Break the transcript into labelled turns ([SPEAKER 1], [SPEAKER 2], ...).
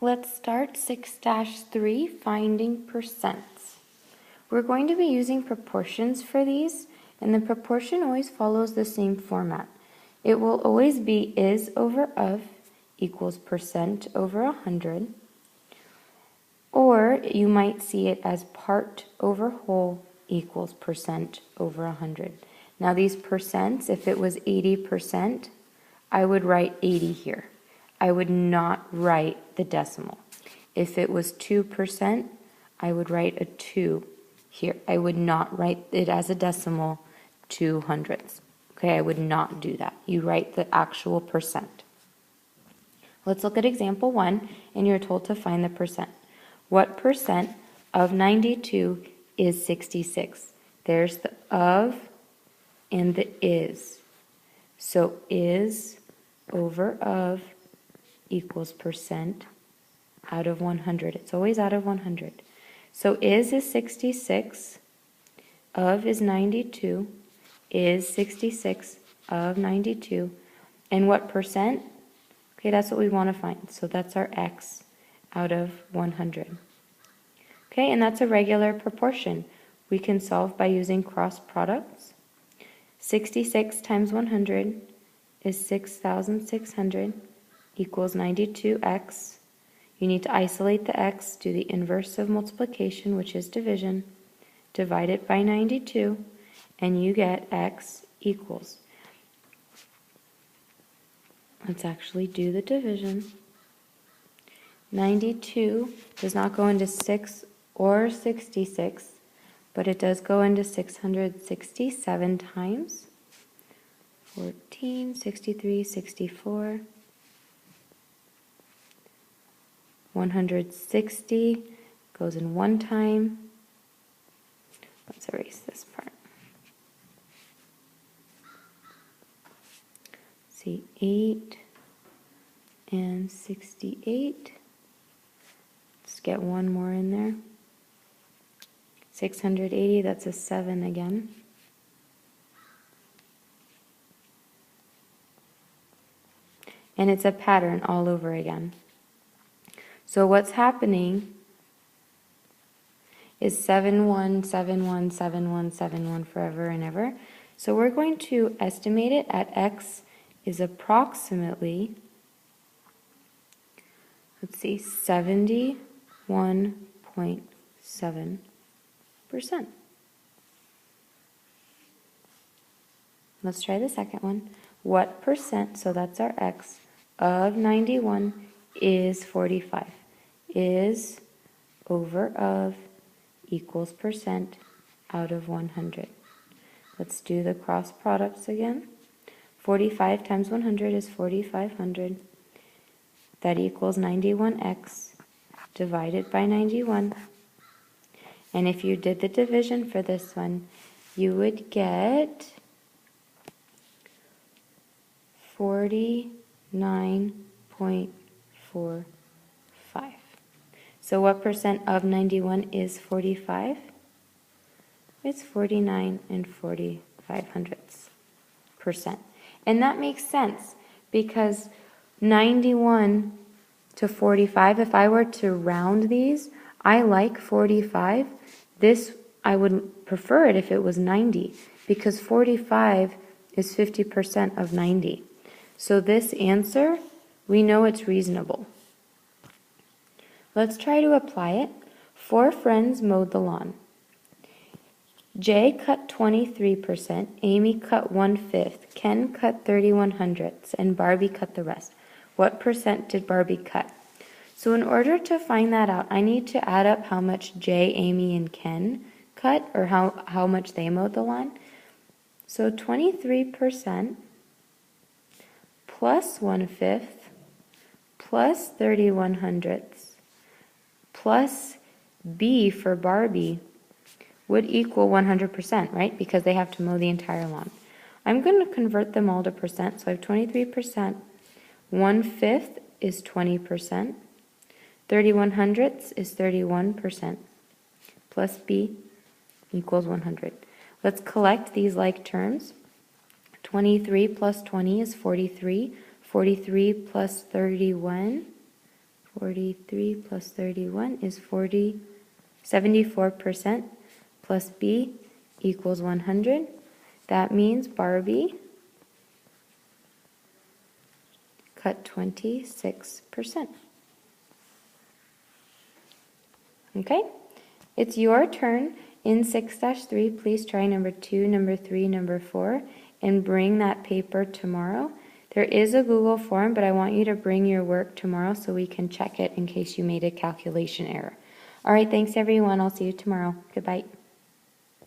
[SPEAKER 1] Let's start 6-3, finding percents. We're going to be using proportions for these, and the proportion always follows the same format. It will always be is over of equals percent over 100, or you might see it as part over whole equals percent over 100. Now these percents, if it was 80%, I would write 80 here. I would not write the decimal. If it was 2%, I would write a 2 here. I would not write it as a decimal 200ths. Okay, I would not do that. You write the actual percent. Let's look at example 1, and you're told to find the percent. What percent of 92 is 66? There's the of and the is. So is over of equals percent out of 100. It's always out of 100. So is 66, of is 92, is 66 of 92. And what percent? Okay, that's what we want to find. So that's our x out of 100. Okay, and that's a regular proportion. We can solve by using cross products. 66 times 100 is 6,600 equals 92x. You need to isolate the x, do the inverse of multiplication, which is division, divide it by 92, and you get x equals. Let's actually do the division. 92 does not go into 6 or 66, but it does go into 667 times. 14, 63, 64. 160 goes in one time. Let's erase this part. See, 8 and 68. Let's get one more in there. 680, that's a 7 again. And it's a pattern all over again. So what's happening is 7, 1, 7, 1, 7, 1, 7, 1 forever and ever. So we're going to estimate it at x is approximately, let's see, 71.7%. Let's try the second one. What percent, so that's our x, of 91 is 45? Is over of equals percent out of 100. Let's do the cross products again. 45 times 100 is 4,500. That equals 91x divided by 91. And if you did the division for this one, you would get 49.45. So what percent of 91 is 45? It's 49 and 45/100%. And that makes sense because 91 to 45, if I were to round these, I like 45. This, I would prefer it if it was 90 because 45 is 50% of 90. So this answer, we know it's reasonable. Let's try to apply it. 4 friends mowed the lawn. Jay cut 23%, Amy cut 1/5, Ken cut 31/100, and Barbie cut the rest. What percent did Barbie cut? So in order to find that out, I need to add up how much Jay, Amy, and Ken cut, or how much they mowed the lawn. So 23% plus 1/5 plus 31/100 plus B for Barbie would equal 100%, right? Because they have to mow the entire lawn. I'm going to convert them all to percent. So I have 23%. 1/5 is 20%. 31/100 is 31%. Plus B equals 100. Let's collect these like terms. 23 plus 20 is 43. 43 plus 31, 43 plus 31 is 74% plus B equals 100. That means Barbie cut 26%. Okay, it's your turn. In 6-3, please try number 2, number 3, number 4, and bring that paper tomorrow. There is a Google form, but I want you to bring your work tomorrow so we can check it in case you made a calculation error. All right, thanks everyone. I'll see you tomorrow. Goodbye.